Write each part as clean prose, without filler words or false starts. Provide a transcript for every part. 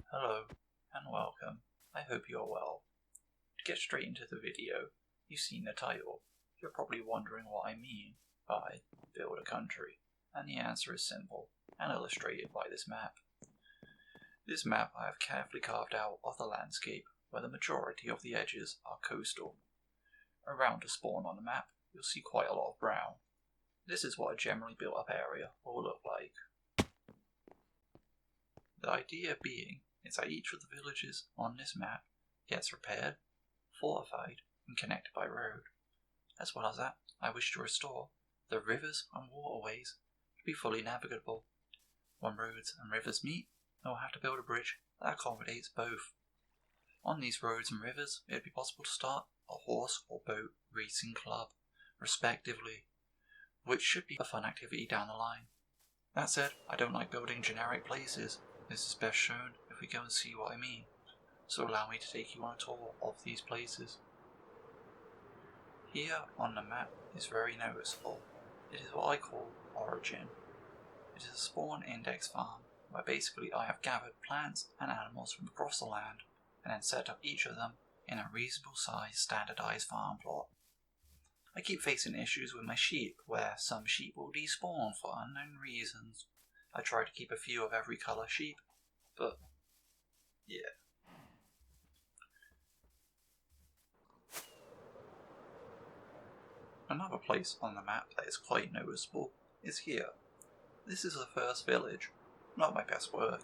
Hello and welcome. I hope you are well. To get straight into the video, you've seen the title. You're probably wondering what I mean by build a country, and the answer is simple and illustrated by this map. This map I have carefully carved out of the landscape where the majority of the edges are coastal. Around a spawn on the map, you'll see quite a lot of brown. This is what a generally built up area will look like. The idea being is that each of the villages on this map gets repaired, fortified, and connected by road. As well as that, I wish to restore the rivers and waterways to be fully navigable. When roads and rivers meet, I will have to build a bridge that accommodates both. On these roads and rivers, it would be possible to start a horse or boat racing club, respectively, which should be a fun activity down the line. That said, I don't like building generic places. This is best shown if we go and see what I mean, so allow me to take you on a tour of these places. Here on the map is very noticeable. It is what I call Origin. It is a spawn index farm, where basically I have gathered plants and animals from across the land, and then set up each of them in a reasonable sized standardized farm plot. I keep facing issues with my sheep, where some sheep will despawn for unknown reasons. I try to keep a few of every colour sheep, but yeah. Another place on the map that is quite noticeable is here. This is the first village, not my best work.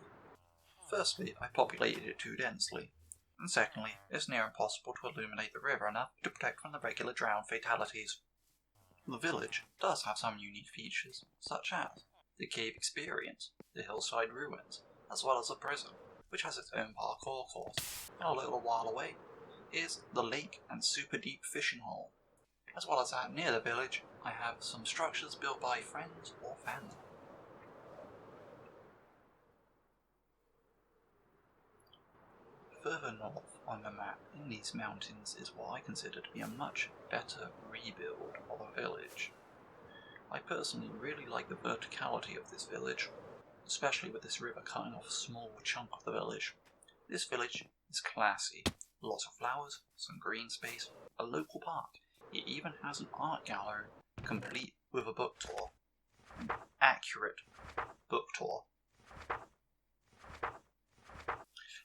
Firstly, I populated it too densely, and secondly, it's near impossible to illuminate the river enough to protect from the regular drown fatalities. The village does have some unique features, such as the cave experience, the hillside ruins, as well as a prison, which has its own parkour course, and a little while away is the lake and super deep fishing hole. As well as that, near the village, I have some structures built by friends or family. Further north on the map in these mountains is what I consider to be a much better rebuild of a village. I personally really like the verticality of this village, especially with this river cutting off a small chunk of the village. This village is classy, lots of flowers, some green space, a local park. It even has an art gallery, complete with a book tour. An accurate book tour.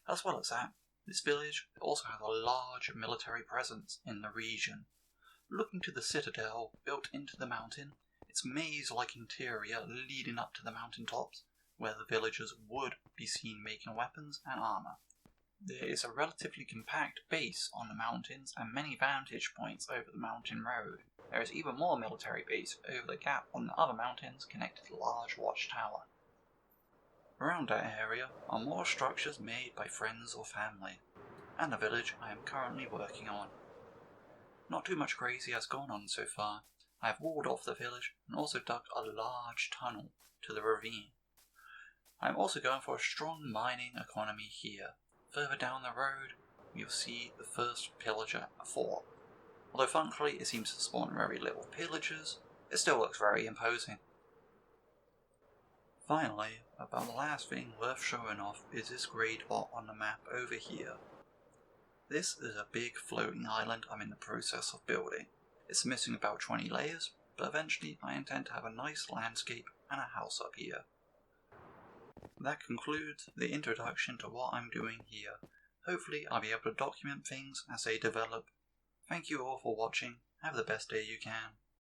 As well as that, this village also has a large military presence in the region. Looking to the citadel built into the mountain, its maze-like interior leading up to the mountain tops, where the villagers would be seen making weapons and armour. There is a relatively compact base on the mountains and many vantage points over the mountain road. There is even more military base over the gap on the other mountains connected to the large watchtower. Around that area are more structures made by friends or family, and the village I am currently working on. Not too much crazy has gone on so far. I have walled off the village and also dug a large tunnel to the ravine. I am also going for a strong mining economy here. Further down the road, you'll see the first pillager fort. Although functionally it seems to spawn very little pillagers, it still looks very imposing. Finally, about the last thing worth showing off is this grey dot on the map over here. This is a big floating island I'm in the process of building. It's missing about 20 layers, but eventually I intend to have a nice landscape and a house up here. That concludes the introduction to what I'm doing here. Hopefully I'll be able to document things as they develop. Thank you all for watching. Have the best day you can.